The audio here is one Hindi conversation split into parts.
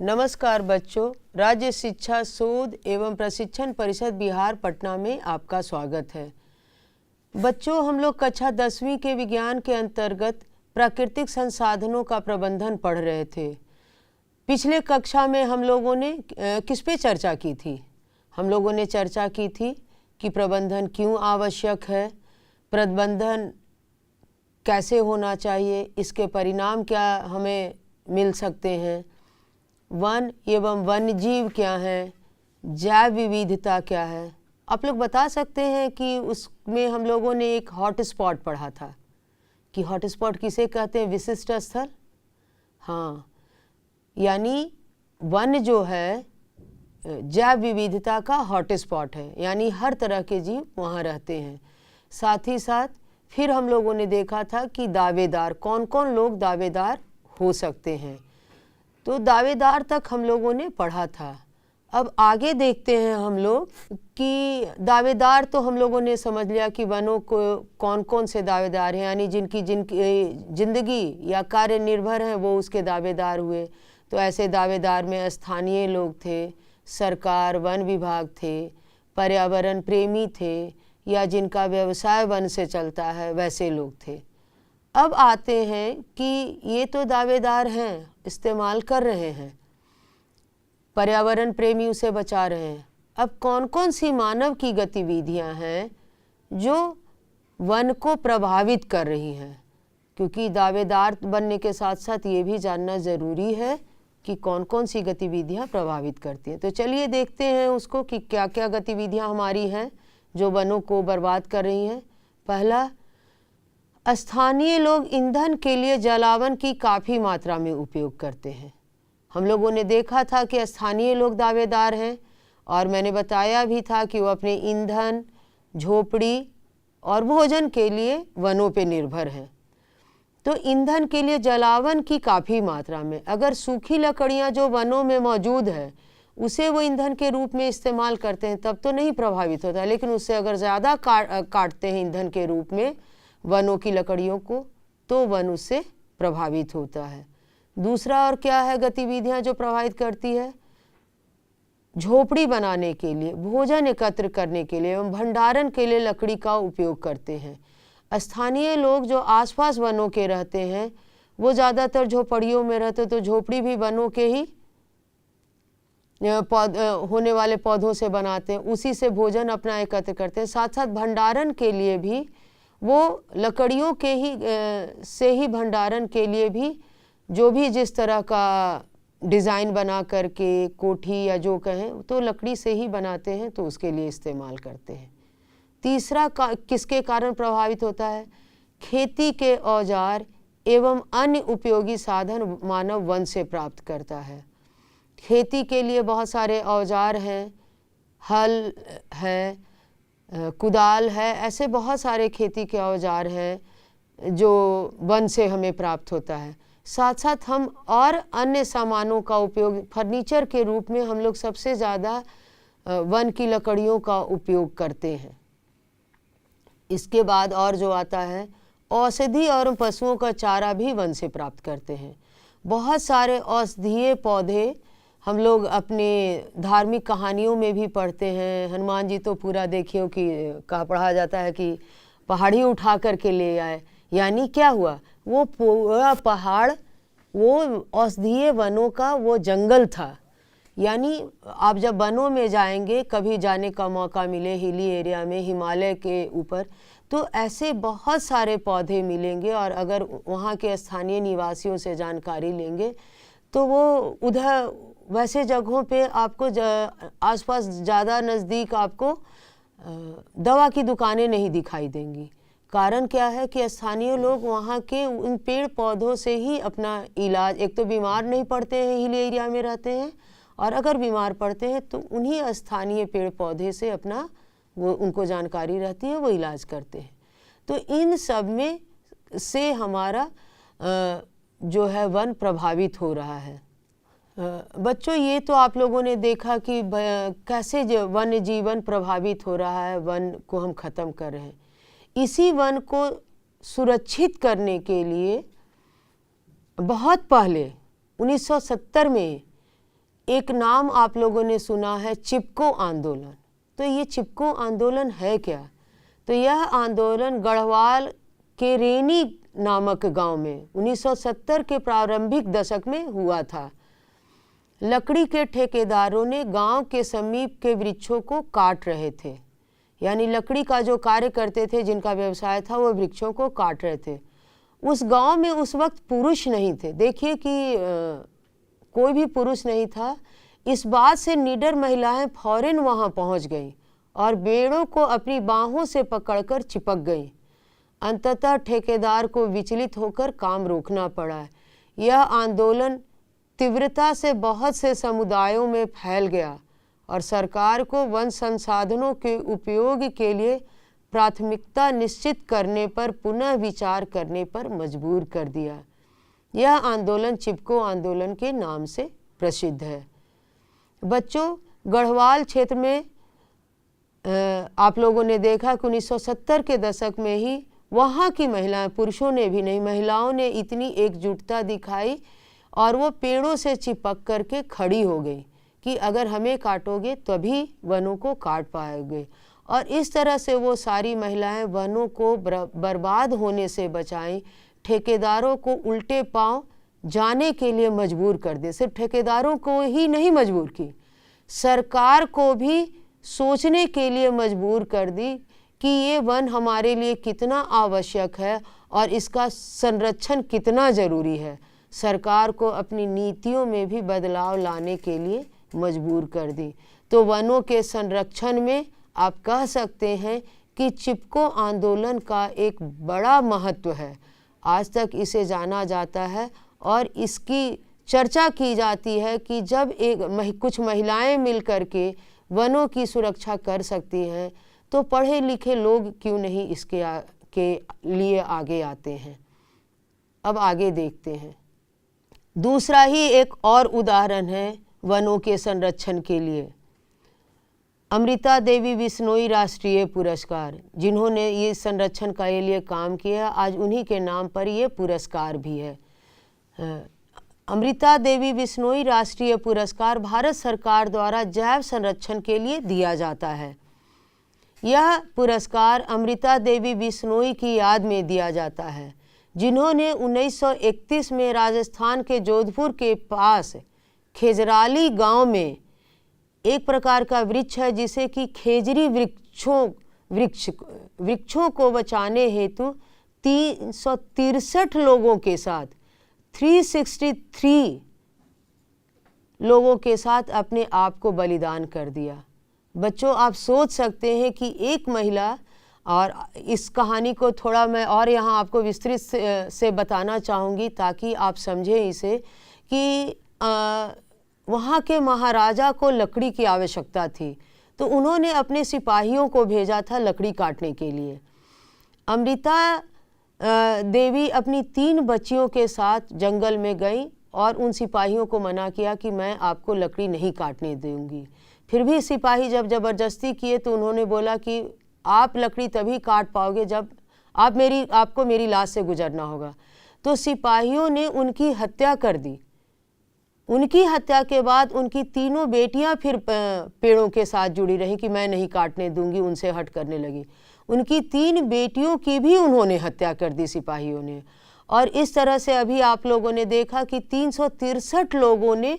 नमस्कार बच्चों, राज्य शिक्षा शोध एवं प्रशिक्षण परिषद बिहार पटना में आपका स्वागत है। बच्चों, हम लोग कक्षा 10वीं के विज्ञान के अंतर्गत प्राकृतिक संसाधनों का प्रबंधन पढ़ रहे थे। पिछले कक्षा में हम लोगों ने किस पे चर्चा की थी? हम लोगों ने चर्चा की थी कि प्रबंधन क्यों आवश्यक है, प्रबंधन कैसे होना चाहिए, इसके परिणाम क्या हमें मिल सकते हैं, वन एवं वन्यजीव क्या हैं, जैव विविधता क्या है। आप लोग बता सकते हैं कि उसमें हम लोगों ने एक हॉट स्पॉट पढ़ा था कि हॉट स्पॉट किसे कहते हैं? विशिष्ट स्थल। हाँ, यानी वन जो है जैव विविधता का हॉट स्पॉट है, यानी हर तरह के जीव वहाँ रहते हैं। साथ ही साथ फिर हम लोगों ने देखा था कि दावेदार, कौन कौन लोग दावेदार हो सकते हैं। तो दावेदार तक हम लोगों ने पढ़ा था। अब आगे देखते हैं हम लोग कि दावेदार तो हम लोगों ने समझ लिया कि वनों को कौन कौन से दावेदार हैं, यानी जिनकी जिंदगी या कार्य निर्भर है वो उसके दावेदार हुए। तो ऐसे दावेदार में स्थानीय लोग थे, सरकार, वन विभाग थे, पर्यावरण प्रेमी थे, या जिनका व्यवसाय वन से चलता है वैसे लोग थे। अब आते हैं कि ये तो दावेदार हैं, इस्तेमाल कर रहे हैं, पर्यावरण प्रेमी उसे बचा रहे हैं। अब कौन कौन सी मानव की गतिविधियां हैं जो वन को प्रभावित कर रही हैं, क्योंकि दावेदार बनने के साथ साथ ये भी जानना ज़रूरी है कि कौन कौन सी गतिविधियां प्रभावित करती हैं। तो चलिए देखते हैं उसको कि क्या क्या गतिविधियां हमारी हैं जो वनों को बर्बाद कर रही हैं। पहला, स्थानीय लोग ईंधन के लिए जलावन की काफ़ी मात्रा में उपयोग करते हैं। हम लोगों ने देखा था कि स्थानीय लोग दावेदार हैं, और मैंने बताया भी था कि वो अपने ईंधन, झोपड़ी और भोजन के लिए वनों पे निर्भर हैं। तो ईंधन के लिए जलावन की काफ़ी मात्रा में, अगर सूखी लकड़ियाँ जो वनों में मौजूद है उसे वो ईंधन के रूप में इस्तेमाल करते हैं तब तो नहीं प्रभावित होता, लेकिन उससे अगर ज़्यादा काटते हैं ईंधन के रूप में वनों की लकड़ियों को तो वन उससे प्रभावित होता है। दूसरा और क्या है गतिविधियां जो प्रभावित करती है? झोपड़ी बनाने के लिए, भोजन एकत्र करने के लिए एवं भंडारण के लिए लकड़ी का उपयोग करते हैं। स्थानीय लोग जो आसपास वनों के रहते हैं वो ज़्यादातर झोपड़ियों में रहते, तो झोपड़ी भी वनों के ही होने वाले पौधों से बनाते हैं, उसी से भोजन अपना एकत्र करते हैं। साथ साथ भंडारण के लिए भी वो लकड़ियों के ही से ही भंडारण के लिए भी जो भी जिस तरह का डिज़ाइन बना करके कोठी या जो कहें तो लकड़ी से ही बनाते हैं, तो उसके लिए इस्तेमाल करते हैं। तीसरा किसके कारण प्रभावित होता है? खेती के औजार एवं अन्य उपयोगी साधन मानव वन से प्राप्त करता है। खेती के लिए बहुत सारे औजार हैं, हल है, कुदाल है, ऐसे बहुत सारे खेती के औजार हैं जो वन से हमें प्राप्त होता है। साथ साथ हम और अन्य सामानों का उपयोग फर्नीचर के रूप में हम लोग सबसे ज़्यादा वन की लकड़ियों का उपयोग करते हैं। इसके बाद और जो आता है, औषधि और पशुओं का चारा भी वन से प्राप्त करते हैं। बहुत सारे औषधीय पौधे हम लोग अपने धार्मिक कहानियों में भी पढ़ते हैं। हनुमान जी तो पूरा देखिए कि कहा पढ़ा जाता है कि पहाड़ी उठा करके ले आए, यानी क्या हुआ, वो पूरा पहाड़ वो औषधीय वनों का वो जंगल था। यानी आप जब वनों में जाएंगे, कभी जाने का मौका मिले हिली एरिया में, हिमालय के ऊपर, तो ऐसे बहुत सारे पौधे मिलेंगे, और अगर वहाँ के स्थानीय निवासियों से जानकारी लेंगे तो वो उधर वैसे जगहों पे आपको आसपास ज़्यादा नज़दीक आपको दवा की दुकानें नहीं दिखाई देंगी। कारण क्या है कि स्थानीय लोग वहाँ के उन पेड़ पौधों से ही अपना इलाज, एक तो बीमार नहीं पड़ते हैं, हिल एरिया में रहते हैं, और अगर बीमार पड़ते हैं तो उन्हीं स्थानीय पेड़ पौधे से अपना वो उनको जानकारी रहती है, वो इलाज करते हैं। तो इन सब में से हमारा जो है वन प्रभावित हो रहा है। बच्चों, ये तो आप लोगों ने देखा कि कैसे वन्य जीवन प्रभावित हो रहा है, वन को हम ख़त्म कर रहे हैं। इसी वन को सुरक्षित करने के लिए बहुत पहले 1970 में एक नाम आप लोगों ने सुना है, चिपको आंदोलन। तो ये चिपको आंदोलन है क्या? तो यह आंदोलन गढ़वाल के रेनी नामक गांव में 1970 के प्रारंभिक दशक में हुआ था। लकड़ी के ठेकेदारों ने गांव के समीप के वृक्षों को काट रहे थे, यानी लकड़ी का जो कार्य करते थे, जिनका व्यवसाय था, वो वृक्षों को काट रहे थे। उस गांव में उस वक्त पुरुष नहीं थे। देखिए कि कोई भी पुरुष नहीं था। इस बात से निडर महिलाएं फौरन वहां पहुंच गईं और बेड़ों को अपनी बाहों से पकड़कर चिपक गईं। अंततः ठेकेदार को विचलित होकर काम रोकना पड़ा। यह आंदोलन तीव्रता से बहुत से समुदायों में फैल गया और सरकार को वन संसाधनों के उपयोग के लिए प्राथमिकता निश्चित करने पर पुनः विचार करने पर मजबूर कर दिया। यह आंदोलन चिपको आंदोलन के नाम से प्रसिद्ध है। बच्चों, गढ़वाल क्षेत्र में आप लोगों ने देखा कि 1970 के दशक में ही वहाँ की महिलाएं, पुरुषों ने भी नहीं, महिलाओं ने इतनी एकजुटता दिखाई और वो पेड़ों से चिपक करके खड़ी हो गई कि अगर हमें काटोगे तभी वनों को काट पाओगे। और इस तरह से वो सारी महिलाएं वनों को बर्बाद होने से बचाईं, ठेकेदारों को उल्टे पांव जाने के लिए मजबूर कर दे। सिर्फ ठेकेदारों को ही नहीं मजबूर की, सरकार को भी सोचने के लिए मजबूर कर दी कि ये वन हमारे लिए कितना आवश्यक है और इसका संरक्षण कितना ज़रूरी है। सरकार को अपनी नीतियों में भी बदलाव लाने के लिए मजबूर कर दी। तो वनों के संरक्षण में आप कह सकते हैं कि चिपको आंदोलन का एक बड़ा महत्व है। आज तक इसे जाना जाता है और इसकी चर्चा की जाती है कि जब कुछ महिलाएं मिलकर के वनों की सुरक्षा कर सकती हैं तो पढ़े लिखे लोग क्यों नहीं के लिए आगे आते हैं। अब आगे देखते हैं। दूसरा ही एक और उदाहरण है वनों के संरक्षण के लिए। अमृता देवी बिश्नोई राष्ट्रीय पुरस्कार, जिन्होंने ये संरक्षण के लिए काम किया, आज उन्हीं के नाम पर ये पुरस्कार भी है। अमृता देवी बिश्नोई राष्ट्रीय पुरस्कार भारत सरकार द्वारा जैव संरक्षण के लिए दिया जाता है। यह पुरस्कार अमृता देवी बिश्नोई की याद में दिया जाता है, जिन्होंने 1931 में राजस्थान के जोधपुर के पास खेजराली गांव में एक प्रकार का वृक्ष है जिसे कि खेजरी वृक्षों को बचाने हेतु 363 लोगों के साथ 363 लोगों के साथ अपने आप को बलिदान कर दिया। बच्चों, आप सोच सकते हैं कि एक महिला, और इस कहानी को थोड़ा मैं और यहाँ आपको विस्तृत से बताना चाहूँगी ताकि आप समझें इसे, कि वहाँ के महाराजा को लकड़ी की आवश्यकता थी, तो उन्होंने अपने सिपाहियों को भेजा था लकड़ी काटने के लिए। अमृता देवी अपनी 3 बच्चियों के साथ जंगल में गई और उन सिपाहियों को मना किया कि मैं आपको लकड़ी नहीं काटने दूंगी। फिर भी सिपाही जब ज़बरदस्ती किए तो उन्होंने बोला कि आप लकड़ी तभी काट पाओगे जब आपको मेरी लाश से गुजरना होगा। तो सिपाहियों ने उनकी हत्या कर दी। उनकी हत्या के बाद उनकी 3 बेटियां फिर पेड़ों के साथ जुड़ी रहीं कि मैं नहीं काटने दूंगी, उनसे हट करने लगी। उनकी 3 बेटियों की भी उन्होंने हत्या कर दी सिपाहियों ने। और इस तरह से अभी आप लोगों ने देखा कि 363 लोगों ने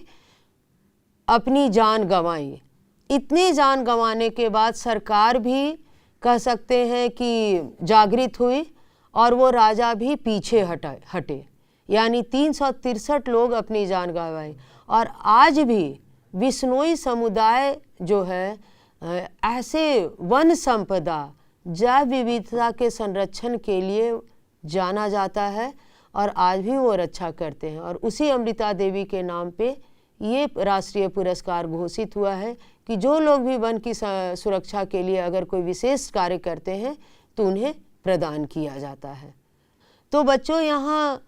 अपनी जान गंवाई। इतनी जान गंवाने के बाद सरकार भी कह सकते हैं कि जागृत हुई और वो राजा भी पीछे हटे, यानी 363 लोग अपनी जान गंवाई। और आज भी बिश्नोई समुदाय जो है ऐसे वन संपदा, जैव विविधता के संरक्षण के लिए जाना जाता है और आज भी वो रक्षा करते हैं। और उसी अमृता देवी के नाम पे ये राष्ट्रीय पुरस्कार घोषित हुआ है कि जो लोग भी वन की सुरक्षा के लिए अगर कोई विशेष कार्य करते हैं तो उन्हें प्रदान किया जाता है। तो बच्चों, यहाँ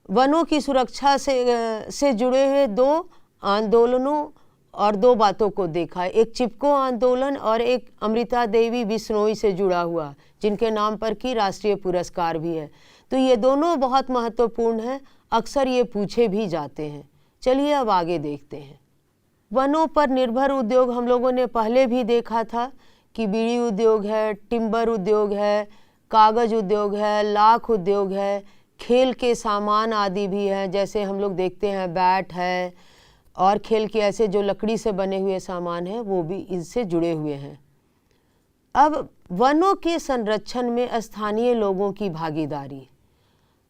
वनों की सुरक्षा से जुड़े हुए 2 आंदोलनों और 2 बातों को देखा है। एक चिपको आंदोलन और एक अमृता देवी बिश्नोई से जुड़ा हुआ, जिनके नाम पर की राष्ट्रीय पुरस्कार भी है। तो ये दोनों बहुत महत्वपूर्ण हैं, अक्सर ये पूछे भी जाते हैं। चलिए अब आगे देखते हैं। वनों पर निर्भर उद्योग हम लोगों ने पहले भी देखा था कि बीड़ी उद्योग है, टिम्बर उद्योग है, कागज़ उद्योग है, लाख उद्योग है, खेल के सामान आदि भी हैं, जैसे हम लोग देखते हैं बैट है और खेल के ऐसे जो लकड़ी से बने हुए सामान हैं वो भी इससे जुड़े हुए हैं। अब वनों के संरक्षण में स्थानीय लोगों की भागीदारी,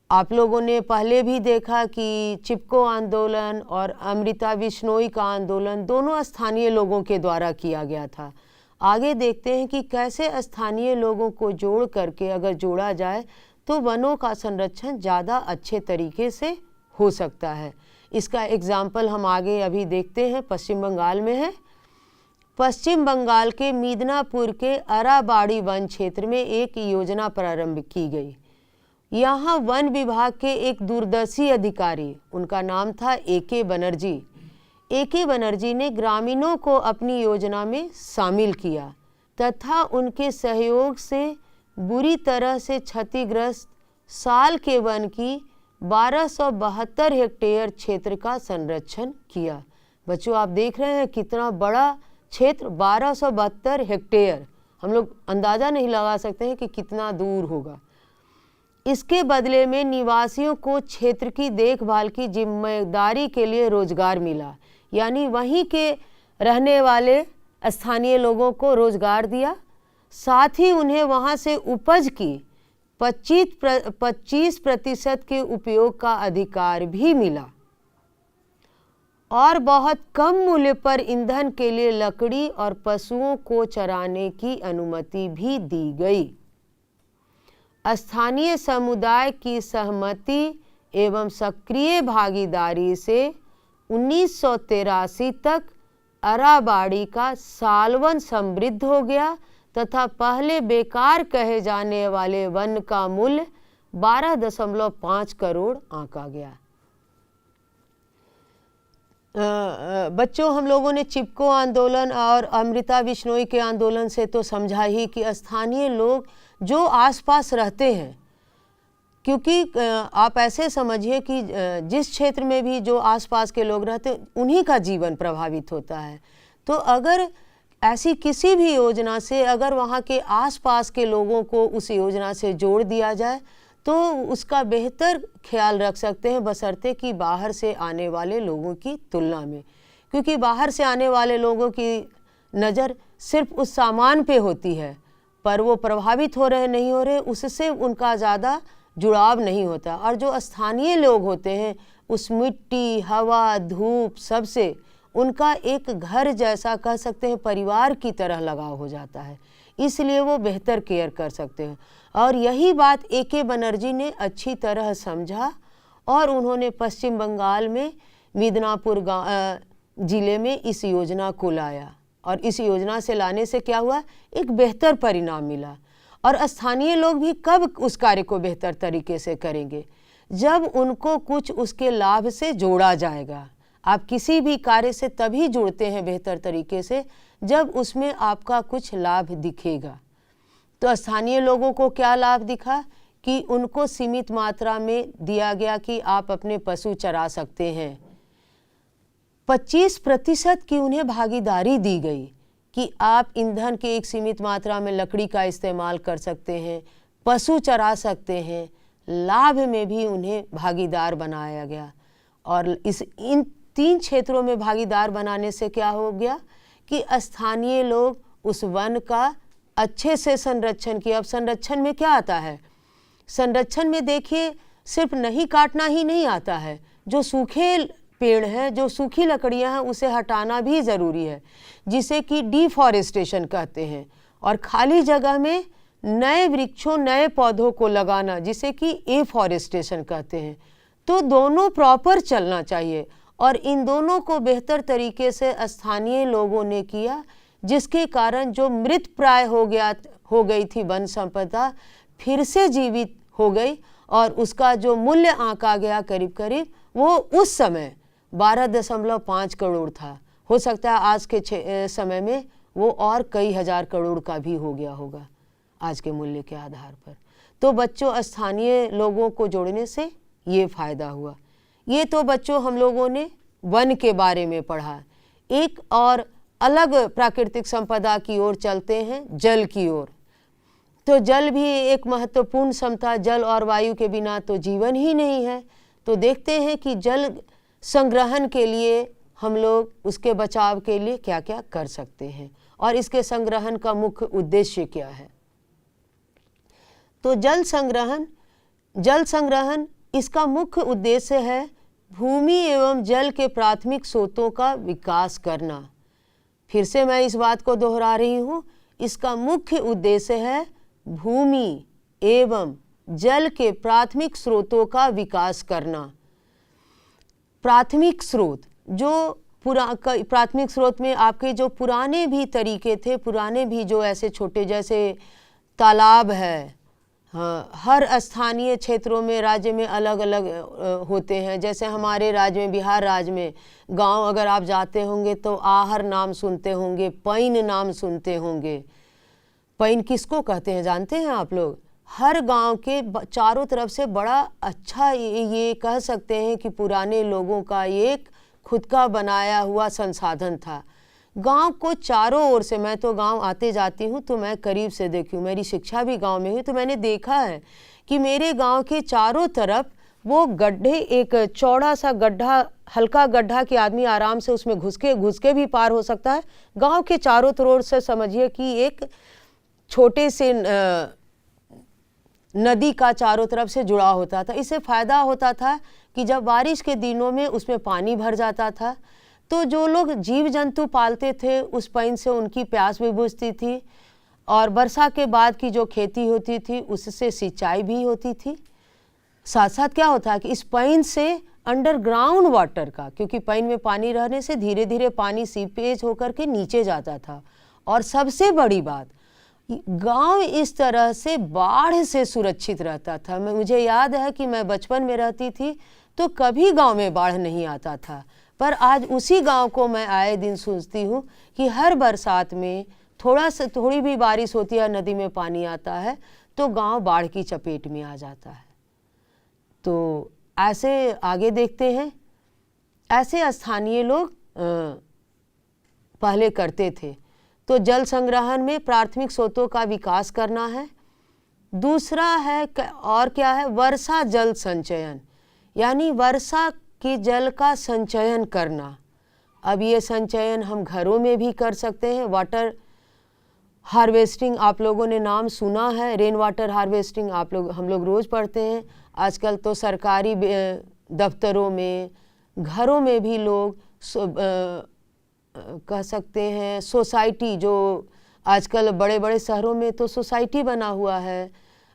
आप लोगों ने पहले भी देखा कि चिपको आंदोलन और अमृता बिश्नोई का आंदोलन दोनों स्थानीय लोगों के द्वारा किया गया था। आगे देखते हैं कि कैसे स्थानीय लोगों को जोड़ करके अगर जोड़ा जाए तो वनों का संरक्षण ज़्यादा अच्छे तरीके से हो सकता है। इसका एग्जाम्पल हम आगे अभी देखते हैं, पश्चिम बंगाल में है। पश्चिम बंगाल के मिदनापुर के अराबाड़ी वन क्षेत्र में एक योजना प्रारंभ की गई। यहाँ वन विभाग के एक दूरदर्शी अधिकारी, उनका नाम था ए.के. बनर्जी। ए.के. बनर्जी ने ग्रामीणों को अपनी योजना में शामिल किया तथा उनके सहयोग से बुरी तरह से क्षतिग्रस्त साल के वन की 1272 हेक्टेयर क्षेत्र का संरक्षण किया। बच्चों आप देख रहे हैं कितना बड़ा क्षेत्र, 1272 हेक्टेयर, हम लोग अंदाज़ा नहीं लगा सकते हैं कि कितना दूर होगा। इसके बदले में निवासियों को क्षेत्र की देखभाल की जिम्मेदारी के लिए रोजगार मिला, यानी वहीं के रहने वाले स्थानीय लोगों को रोजगार दिया। साथ ही उन्हें वहां से उपज की 25% के उपयोग का अधिकार भी मिला और बहुत कम मूल्य पर ईंधन के लिए लकड़ी और पशुओं को चराने की अनुमति भी दी गई। स्थानीय समुदाय की सहमति एवं सक्रिय भागीदारी से 1983 तक अराबाड़ी का सालवन समृद्ध हो गया तथा पहले बेकार कहे जाने वाले वन का मूल्य 12.5 करोड़ आंका गया। बच्चों हम लोगों ने चिपको आंदोलन और अमृता बिश्नोई के आंदोलन से तो समझा ही कि स्थानीय लोग जो आसपास रहते हैं, क्योंकि आप ऐसे समझिए कि जिस क्षेत्र में भी जो आसपास के लोग रहते हैं उन्हीं का जीवन प्रभावित होता है। तो अगर ऐसी किसी भी योजना से अगर वहाँ के आसपास के लोगों को उस योजना से जोड़ दिया जाए तो उसका बेहतर ख्याल रख सकते हैं, बशर्ते कि बाहर से आने वाले लोगों की तुलना में, क्योंकि बाहर से आने वाले लोगों की नज़र सिर्फ उस सामान पे होती है, पर वो प्रभावित हो रहे नहीं हो रहे उससे उनका ज़्यादा जुड़ाव नहीं होता। और जो स्थानीय लोग होते हैं उस मिट्टी, हवा, धूप सबसे उनका एक घर जैसा कह सकते हैं, परिवार की तरह लगाव हो जाता है, इसलिए वो बेहतर केयर कर सकते हैं। और यही बात ए.के. बनर्जी ने अच्छी तरह समझा और उन्होंने पश्चिम बंगाल में मिदनापुर ज़िले में इस योजना को लाया और इस योजना से लाने से क्या हुआ, एक बेहतर परिणाम मिला। और स्थानीय लोग भी कब उस कार्य को बेहतर तरीके से करेंगे, जब उनको कुछ उसके लाभ से जोड़ा जाएगा। आप किसी भी कार्य से तभी जुड़ते हैं बेहतर तरीके से जब उसमें आपका कुछ लाभ दिखेगा। तो स्थानीय लोगों को क्या लाभ दिखा कि उनको सीमित मात्रा में दिया गया कि आप अपने पशु चरा सकते हैं। 25% की उन्हें भागीदारी दी गई कि आप ईंधन के एक सीमित मात्रा में लकड़ी का इस्तेमाल कर सकते हैं, पशु चरा सकते हैं। लाभ में भी उन्हें भागीदार बनाया गया और इन 3 क्षेत्रों में भागीदार बनाने से क्या हो गया कि स्थानीय लोग उस वन का अच्छे से संरक्षण किया। अब संरक्षण में क्या आता है, संरक्षण में देखिए सिर्फ नहीं काटना ही नहीं आता है, जो सूखे पेड़ हैं, जो सूखी लकड़ियां हैं उसे हटाना भी ज़रूरी है, जिसे कि डिफॉरेस्टेशन कहते हैं। और खाली जगह में नए वृक्षों, नए पौधों को लगाना, जिसे कि एफॉरेस्टेशन कहते हैं। तो दोनों प्रॉपर चलना चाहिए और इन दोनों को बेहतर तरीके से स्थानीय लोगों ने किया, जिसके कारण जो मृत प्राय हो गई थी वन संपदा फिर से जीवित हो गई और उसका जो मूल्य आंका गया करीब करीब वो उस समय 12.5 करोड़ था। हो सकता है आज के समय में वो और कई हजार करोड़ का भी हो गया होगा आज के मूल्य के आधार पर। तो बच्चों स्थानीय लोगों को जोड़ने से ये फ़ायदा हुआ। ये तो बच्चों हम लोगों ने वन के बारे में पढ़ा। एक और अलग प्राकृतिक संपदा की ओर चलते हैं, जल की ओर। तो जल भी एक महत्वपूर्ण समता, जल और वायु के बिना तो जीवन ही नहीं है। तो देखते हैं कि जल संग्रहण के लिए हम लोग उसके बचाव के लिए क्या क्या कर सकते हैं और इसके संग्रहण का मुख्य उद्देश्य क्या है। तो जल संग्रहण इसका मुख्य उद्देश्य है भूमि एवं जल के प्राथमिक स्रोतों का विकास करना। फिर से मैं इस बात को दोहरा रही हूँ, इसका मुख्य उद्देश्य है भूमि एवं जल के प्राथमिक स्रोतों का विकास करना। प्राथमिक स्रोत प्राथमिक स्रोत में आपके जो पुराने भी तरीके थे, पुराने भी जो ऐसे छोटे जैसे तालाब है, हाँ, हर स्थानीय क्षेत्रों में राज्य में अलग अलग होते हैं। जैसे हमारे राज्य में, बिहार राज्य में गांव अगर आप जाते होंगे तो आहर नाम सुनते होंगे, पैन नाम सुनते होंगे। पैन किसको कहते हैं जानते हैं आप लोग? हर गांव के चारों तरफ से बड़ा अच्छा ये कह सकते हैं कि पुराने लोगों का एक खुद का बनाया हुआ संसाधन था। गांव को चारों ओर से, मैं तो गांव आते जाती हूँ तो मैं करीब से देखी हूँ, मेरी शिक्षा भी गांव में हुई, तो मैंने देखा है कि मेरे गांव के चारों तरफ वो गड्ढे, एक चौड़ा सा गड्ढा, हल्का गड्ढा कि आदमी आराम से उसमें घुस के भी पार हो सकता है। गांव के चारों तरफ से समझिए कि एक छोटे से नदी का चारों तरफ से जुड़ा होता था। इससे फ़ायदा होता था कि जब बारिश के दिनों में उसमें पानी भर जाता था तो जो लोग जीव जंतु पालते थे उस पैन से उनकी प्यास भी बुझती थी और वर्षा के बाद की जो खेती होती थी उससे सिंचाई भी होती थी। साथ साथ क्या होता है कि इस पैन से अंडरग्राउंड वाटर का, क्योंकि पैन में पानी रहने से धीरे धीरे पानी सीपेज होकर के नीचे जाता था। और सबसे बड़ी बात, गांव इस तरह से बाढ़ से सुरक्षित रहता था। मुझे याद है कि मैं बचपन में रहती थी तो कभी गांव में बाढ़ नहीं आता था, पर आज उसी गांव को मैं आए दिन सोचती हूँ कि हर बरसात में थोड़ी भी बारिश होती है, नदी में पानी आता है तो गांव बाढ़ की चपेट में आ जाता है। तो ऐसे आगे देखते हैं, ऐसे स्थानीय लोग पहले करते थे। तो जल संग्रहण में प्राथमिक स्रोतों का विकास करना है। दूसरा है और क्या है, वर्षा जल संचयन, यानी वर्षा के जल का संचयन करना। अब ये संचयन हम घरों में भी कर सकते हैं। वाटर हार्वेस्टिंग आप लोगों ने नाम सुना है, रेन वाटर हार्वेस्टिंग हम लोग रोज़ पढ़ते हैं। आजकल तो सरकारी दफ्तरों में, घरों में भी लोग कह सकते हैं सोसाइटी, जो आजकल बड़े बड़े शहरों में तो सोसाइटी बना हुआ है,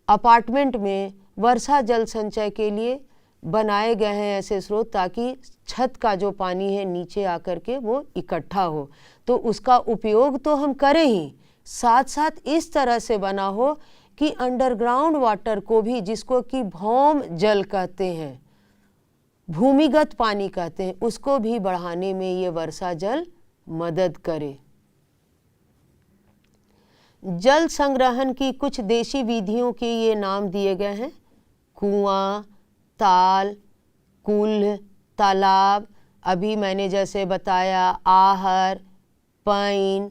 अपार्टमेंट में वर्षा जल संचय के लिए बनाए गए हैं ऐसे स्रोत, ताकि छत का जो पानी है नीचे आकर के वो इकट्ठा हो। तो उसका उपयोग तो हम करें ही, साथ साथ इस तरह से बना हो कि अंडरग्राउंड वाटर को भी, जिसको कि भौम जल कहते हैं, भूमिगत पानी कहते हैं, उसको भी बढ़ाने में ये वर्षा जल मदद करे। जल संग्रहण की कुछ देशी विधियों के ये नाम दिए गए हैं: कुआं, ताल, कुल्ह, तालाब, अभी मैंने जैसे बताया आहर, पैन,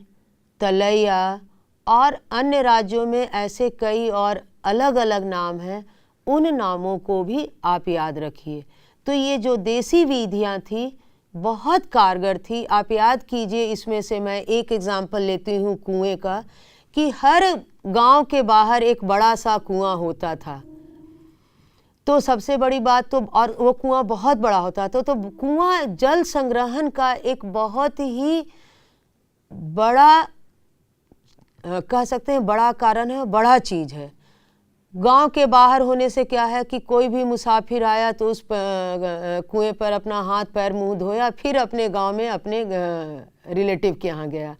तलैया, और अन्य राज्यों में ऐसे कई और अलग अलग नाम हैं। उन नामों को भी आप याद रखिए। तो ये जो देसी विधियाँ थी बहुत कारगर थी। आप याद कीजिए, इसमें से मैं एक एग्जाम्पल लेती हूँ कुएं का, कि हर गांव के बाहर एक बड़ा सा कुआं होता था। तो सबसे बड़ी बात तो, और वो कुआं बहुत बड़ा होता था, तो कुआं जल संग्रहण का एक बहुत ही बड़ा, कह सकते हैं बड़ा कारण है, बड़ा चीज़ है। गांव के बाहर होने से क्या है कि कोई भी मुसाफिर आया तो उस कुएं पर अपना हाथ पैर मुंह धोया, फिर अपने गांव में अपने रिलेटिव के यहाँ गया।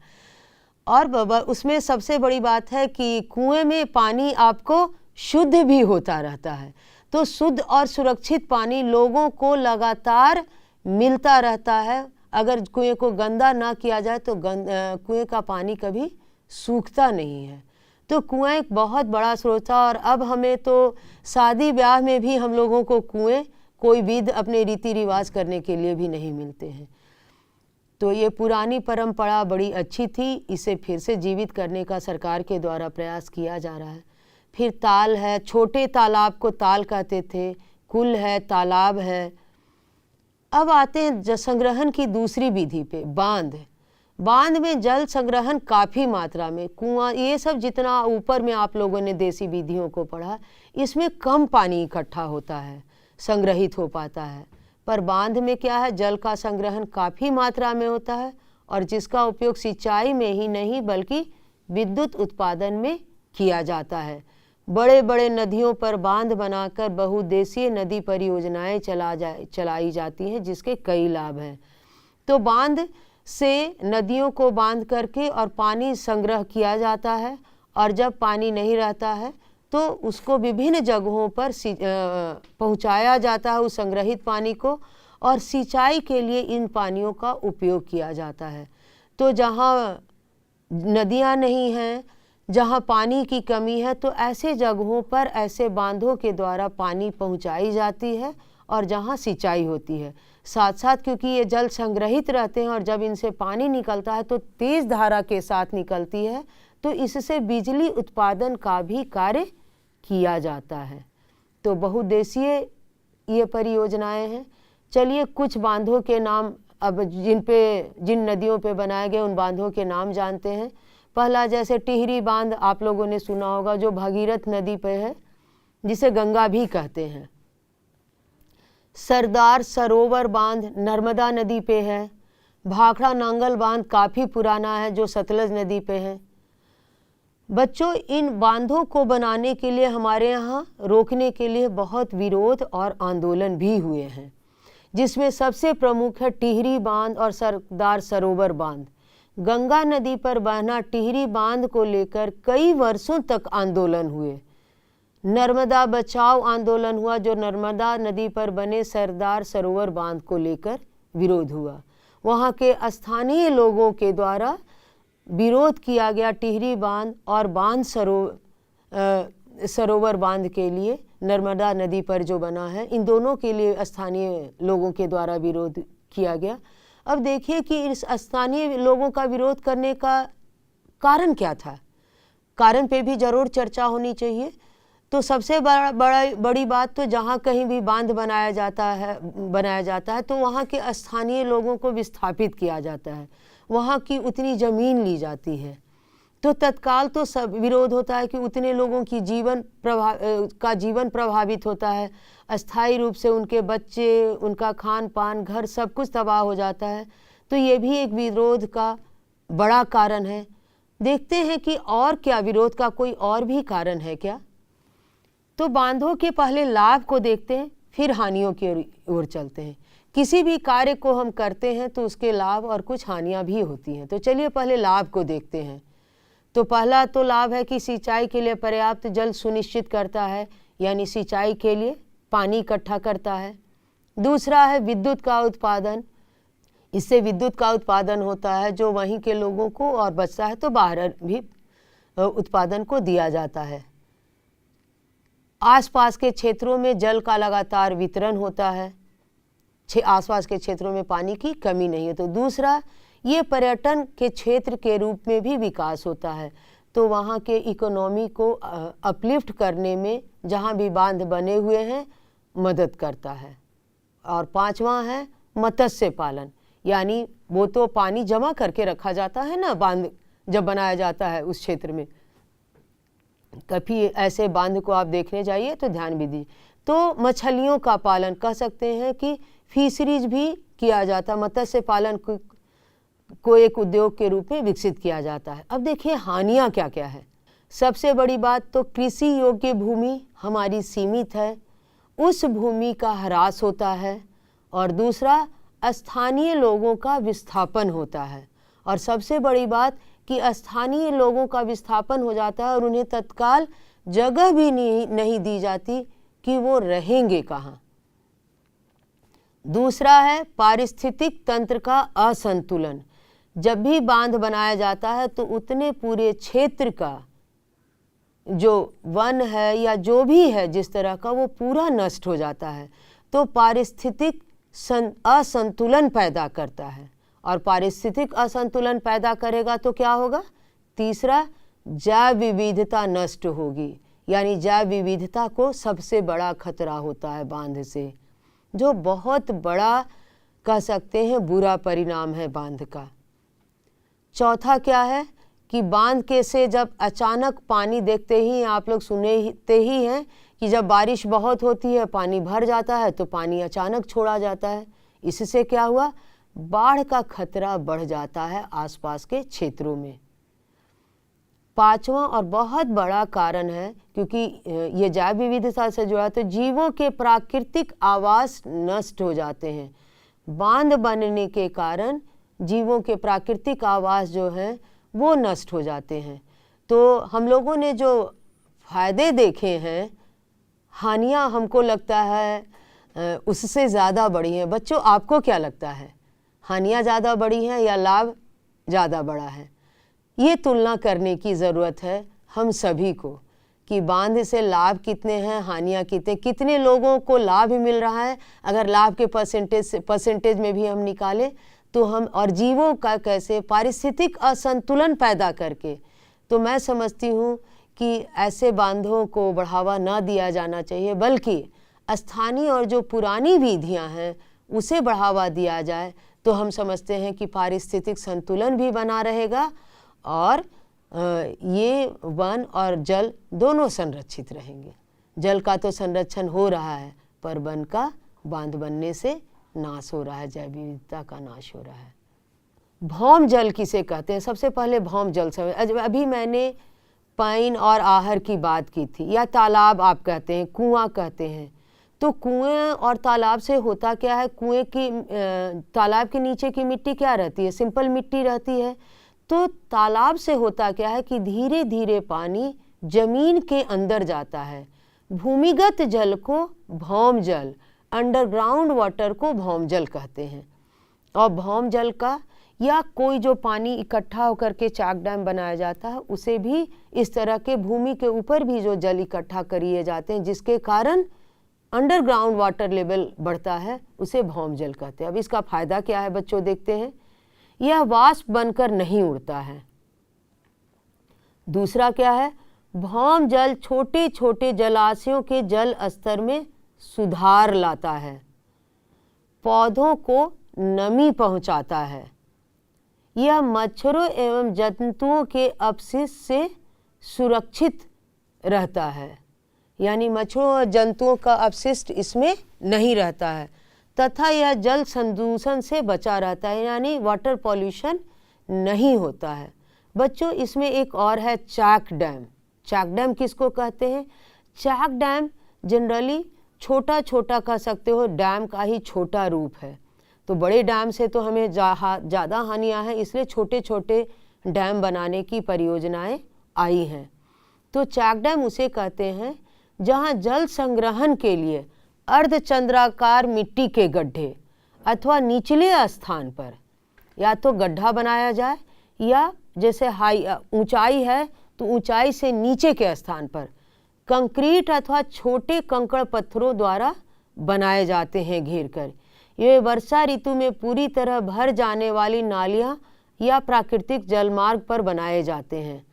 और उसमें सबसे बड़ी बात है कि कुएं में पानी आपको शुद्ध भी होता रहता है। तो शुद्ध और सुरक्षित पानी लोगों को लगातार मिलता रहता है। अगर कुएं को गंदा ना किया जाए तो कुएं का पानी कभी सूखता नहीं है। तो कुआं एक बहुत बड़ा स्रोत था। और अब हमें तो शादी ब्याह में भी हम लोगों को कुएं, कोई विध अपने रीति रिवाज करने के लिए भी नहीं मिलते हैं। तो ये पुरानी परंपरा बड़ी अच्छी थी, इसे फिर से जीवित करने का सरकार के द्वारा प्रयास किया जा रहा है। फिर ताल है, छोटे तालाब को ताल कहते थे, कुल है, तालाब है। अब आते हैं संग्रहण की दूसरी विधि पे, बांध। बांध में जल संग्रहण काफ़ी मात्रा में, कुआं, ये सब जितना ऊपर में आप लोगों ने देसी विधियों को पढ़ा, इसमें कम पानी इकट्ठा होता है, संग्रहित हो पाता है। पर बांध में क्या है, जल का संग्रहण काफ़ी मात्रा में होता है और जिसका उपयोग सिंचाई में ही नहीं बल्कि विद्युत उत्पादन में किया जाता है। बड़े बड़े नदियों पर बांध बनाकर बहुउद्देशीय नदी परियोजनाएं चलाई जाती हैं, जिसके कई लाभ हैं। तो बांध से नदियों को बांध करके और पानी संग्रह किया जाता है, और जब पानी नहीं रहता है तो उसको विभिन्न जगहों पर पहुंचाया जाता है, उस संग्रहित पानी को, और सिंचाई के लिए इन पानियों का उपयोग किया जाता है। तो जहाँ नदियाँ नहीं हैं, जहाँ पानी की कमी है, तो ऐसे जगहों पर ऐसे बांधों के द्वारा पानी पहुंचाई जाती है और जहाँ सिंचाई होती है। साथ साथ क्योंकि ये जल संग्रहित रहते हैं और जब इनसे पानी निकलता है तो तेज़ धारा के साथ निकलती है, तो इससे बिजली उत्पादन का भी कार्य किया जाता है। तो बहुउद्देशीय ये परियोजनाएं हैं। चलिए कुछ बांधों के नाम अब जिन नदियों पे बनाए गए उन बांधों के नाम जानते हैं। पहला जैसे टिहरी बांध आप लोगों ने सुना होगा, जो भगीरथ नदी पे है, जिसे गंगा भी कहते हैं। सरदार सरोवर बांध नर्मदा नदी पे है। भाखड़ा नांगल बांध काफ़ी पुराना है, जो सतलज नदी पे है। बच्चों, इन बांधों को बनाने के लिए हमारे यहाँ रोकने के लिए बहुत विरोध और आंदोलन भी हुए हैं, जिसमें सबसे प्रमुख है टिहरी बांध और सरदार सरोवर बांध। गंगा नदी पर बहना टिहरी बांध को लेकर कई वर्षों तक आंदोलन हुए। नर्मदा बचाओ आंदोलन हुआ, जो नर्मदा नदी पर बने सरदार सरोवर बांध को लेकर विरोध हुआ। वहाँ के स्थानीय लोगों के द्वारा विरोध किया गया टिहरी बांध और सरोवर बांध के लिए, नर्मदा नदी पर जो बना है, इन दोनों के लिए स्थानीय लोगों के द्वारा विरोध किया गया। अब देखिए कि इस स्थानीय लोगों का विरोध करने का कारण क्या था, कारण पे भी जरूर चर्चा होनी चाहिए। तो सबसे बड़ी बात, तो जहाँ कहीं भी बांध बनाया जाता है तो वहाँ के स्थानीय लोगों को विस्थापित किया जाता है, वहाँ की उतनी ज़मीन ली जाती है। तो तत्काल तो सब विरोध होता है कि उतने लोगों की जीवन प्रभावित होता है, अस्थायी रूप से उनके बच्चे, उनका खान पान, घर, सब कुछ तबाह हो जाता है। तो ये भी एक विरोध का बड़ा कारण है। देखते हैं कि और क्या विरोध का कोई और भी कारण है क्या। तो बांधों के पहले लाभ को देखते हैं, फिर हानियों की ओर चलते हैं। किसी भी कार्य को हम करते हैं तो उसके लाभ और कुछ हानियां भी होती हैं। तो चलिए पहले लाभ को देखते हैं। तो पहला तो लाभ है कि सिंचाई के लिए पर्याप्त जल सुनिश्चित करता है, यानी सिंचाई के लिए पानी इकट्ठा करता है। दूसरा है विद्युत का उत्पादन, इससे विद्युत का उत्पादन होता है जो वहीं के लोगों को और बचता है तो बाहर भी उत्पादन को दिया जाता है। आसपास के क्षेत्रों में जल का लगातार वितरण होता है, आसपास के क्षेत्रों में पानी की कमी नहीं है। तो दूसरा, ये पर्यटन के क्षेत्र के रूप में भी विकास होता है, तो वहाँ के इकोनॉमी को अपलिफ्ट करने में जहाँ भी बांध बने हुए हैं मदद करता है। और पांचवा है मत्स्य पालन, यानी वो तो पानी जमा करके रखा जाता है ना, बांध जब बनाया जाता है उस क्षेत्र में। कभी ऐसे बांध को आप देखने जाइए तो ध्यान भी दीजिए। तो मछलियों का पालन कह सकते हैं कि फिशरीज भी किया जाता, मत्स्य पालन को एक उद्योग के रूप में विकसित किया जाता है। अब देखिए हानियाँ क्या क्या है। सबसे बड़ी बात तो कृषि योग्य भूमि हमारी सीमित है, उस भूमि का ह्रास होता है। और दूसरा, स्थानीय लोगों का विस्थापन होता है। और सबसे बड़ी बात कि स्थानीय लोगों का विस्थापन हो जाता है और उन्हें तत्काल जगह भी नहीं दी जाती कि वो रहेंगे कहाँ। दूसरा है पारिस्थितिक तंत्र का असंतुलन। जब भी बांध बनाया जाता है तो उतने पूरे क्षेत्र का जो वन है या जो भी है जिस तरह का, वो पूरा नष्ट हो जाता है। तो पारिस्थितिक असंतुलन पैदा करता है और पारिस्थितिक असंतुलन पैदा करेगा तो क्या होगा? तीसरा, जैव विविधता नष्ट होगी, यानी जैव विविधता को सबसे बड़ा खतरा होता है बांध से, जो बहुत बड़ा कह सकते हैं बुरा परिणाम है बांध का। चौथा क्या है कि बांध के से जब अचानक पानी देखते ही आप लोग सुनते ही हैं कि जब बारिश बहुत होती है पानी भर जाता है तो पानी अचानक छोड़ा जाता है। इससे क्या हुआ? बाढ़ का खतरा बढ़ जाता है आसपास के क्षेत्रों में। पांचवा और बहुत बड़ा कारण है, क्योंकि ये जैव विविधता से जुड़ा है, तो जीवों के प्राकृतिक आवास नष्ट हो जाते हैं। बांध बनने के कारण जीवों के प्राकृतिक आवास जो हैं वो नष्ट हो जाते हैं। तो हम लोगों ने जो फायदे देखे हैं, हानियां हमको लगता है उससे ज़्यादा बड़ी हैं। बच्चों, आपको क्या लगता है, हानियां ज़्यादा बड़ी हैं या लाभ ज़्यादा बड़ा है? ये तुलना करने की ज़रूरत है हम सभी को कि बांध से लाभ कितने हैं, हानियां कितने लोगों को लाभ मिल रहा है। अगर लाभ के परसेंटेज में भी हम निकालें तो हम, और जीवों का कैसे पारिस्थितिक असंतुलन पैदा करके, तो मैं समझती हूँ कि ऐसे बांधों को बढ़ावा न दिया जाना चाहिए, बल्कि स्थानीय और जो पुरानी विधियाँ हैं उसे बढ़ावा दिया जाए तो हम समझते हैं कि पारिस्थितिक संतुलन भी बना रहेगा और ये वन और जल दोनों संरक्षित रहेंगे। जल का तो संरक्षण हो रहा है, पर वन का बांध बनने से नाश हो रहा है, जैव विविधता का नाश हो रहा है। भौम जल किसे कहते हैं? सबसे पहले भौम जल समझ। अभी मैंने पाइन और आहर की बात की थी, या तालाब आप कहते हैं, कुआं कहते हैं। तो कुएं और तालाब से होता क्या है? कुएं की तालाब के नीचे की मिट्टी क्या रहती है? सिंपल मिट्टी रहती है। तो तालाब से होता क्या है कि धीरे धीरे पानी जमीन के अंदर जाता है। भूमिगत जल को भौम जल, अंडरग्राउंड वाटर को भौम जल कहते हैं। और भौम जल का या कोई जो पानी इकट्ठा होकर के चाक डैम बनाया जाता है, उसे भी इस तरह के भूमि के ऊपर भी जो जल इकट्ठा करिए जाते हैं, जिसके कारण अंडरग्राउंड वाटर लेवल बढ़ता है, उसे भौम जल कहते हैं। अब इसका फायदा क्या है बच्चों, देखते हैं। यह वाष्प बनकर नहीं उड़ता है। दूसरा क्या है? भौम जल छोटे छोटे जलाशयों के जल स्तर में सुधार लाता है, पौधों को नमी पहुंचाता है। यह मच्छरों एवं जंतुओं के अपशिष्ट से सुरक्षित रहता है, यानी मच्छरों और जंतुओं का अपशिष्ट इसमें नहीं रहता है, तथा यह जल संदूषण से बचा रहता है, यानी वाटर पॉल्यूशन नहीं होता है। बच्चों, इसमें एक और है चाक डैम। चाक डैम किसको कहते हैं? चाक डैम जनरली छोटा छोटा कह सकते हो, डैम का ही छोटा रूप है। तो बड़े डैम से तो हमें ज़्यादा हानियाँ हैं, इसलिए छोटे छोटे डैम बनाने की परियोजनाएं आई हैं। तो चाक डैम उसे कहते हैं जहाँ जल संग्रहण के लिए अर्धचंद्राकार मिट्टी के गड्ढे अथवा निचले स्थान पर या तो गड्ढा बनाया जाए, या जैसे ऊंचाई है तो ऊंचाई से नीचे के स्थान पर कंक्रीट अथवा छोटे कंकड़ पत्थरों द्वारा बनाए जाते हैं घेर कर। ये वर्षा ऋतु में पूरी तरह भर जाने वाली नालियाँ या प्राकृतिक जलमार्ग पर बनाए जाते हैं।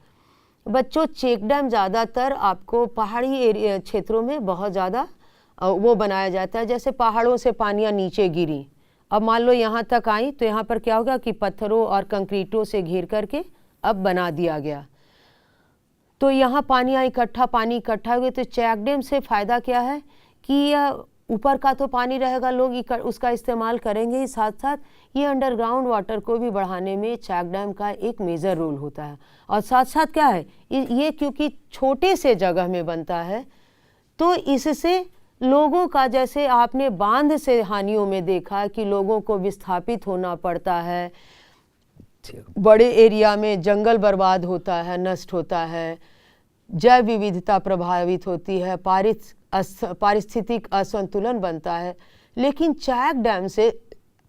बच्चों, चेक डैम ज़्यादातर आपको पहाड़ी एरिया क्षेत्रों में बहुत ज़्यादा वो बनाया जाता है। जैसे पहाड़ों से पानियाँ नीचे गिरी, अब मान लो यहाँ तक आई, तो यहाँ पर क्या होगा कि पत्थरों और कंक्रीटों से घेर करके अब बना दिया गया। तो यहाँ पानी इकट्ठा हुए। तो चेक डैम से फ़ायदा क्या है कि यह ऊपर का तो पानी रहेगा, लोग उसका इस्तेमाल करेंगे ही, साथ साथ ये अंडरग्राउंड वाटर को भी बढ़ाने में चेक डैम का एक मेजर रोल होता है। और साथ साथ क्या है, ये क्योंकि छोटे से जगह में बनता है, तो इससे लोगों का, जैसे आपने बांध से हानियों में देखा कि लोगों को विस्थापित होना पड़ता है, बड़े एरिया में जंगल बर्बाद होता है, नष्ट होता है, जैव विविधता प्रभावित होती है, पारिस्थितिक असंतुलन बनता है। लेकिन चेक डैम से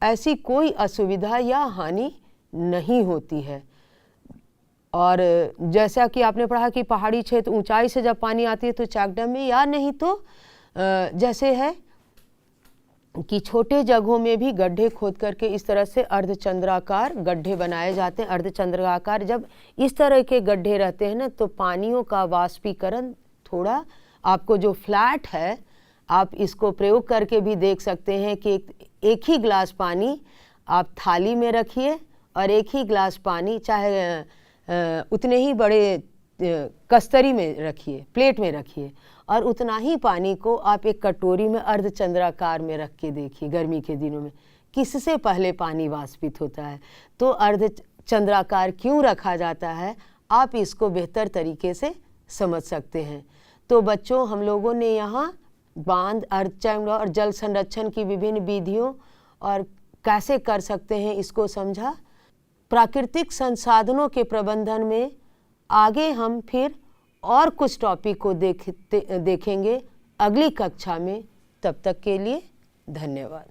ऐसी कोई असुविधा या हानि नहीं होती है। और जैसा कि आपने पढ़ा कि पहाड़ी क्षेत्र ऊंचाई से जब पानी आती है तो चेक डैम में, या नहीं तो जैसे है कि छोटे जगहों में भी गड्ढे खोद करके इस तरह से अर्धचंद्राकार गड्ढे बनाए जाते हैं। अर्धचंद्राकार जब इस तरह के गड्ढे रहते हैं ना, तो पानियों का वाष्पीकरण थोड़ा, आपको जो फ्लैट है आप इसको प्रयोग करके भी देख सकते हैं कि एक ही गिलास पानी आप थाली में रखिए और एक ही गिलास पानी चाहे उतने ही बड़े कस्तरी में रखिए, प्लेट में रखिए, और उतना ही पानी को आप एक कटोरी में अर्धचंद्राकार में रख के देखिए। गर्मी के दिनों में किससे पहले पानी वाष्पित होता है, तो अर्धचंद्राकार क्यों रखा जाता है, आप इसको बेहतर तरीके से समझ सकते हैं। तो बच्चों, हम लोगों ने यहाँ बांध, अर्धचंद्र और जल संरक्षण की विभिन्न विधियों और कैसे कर सकते हैं इसको समझा। प्राकृतिक संसाधनों के प्रबंधन में आगे हम फिर और कुछ टॉपिक को देखेंगे अगली कक्षा में। तब तक के लिए धन्यवाद।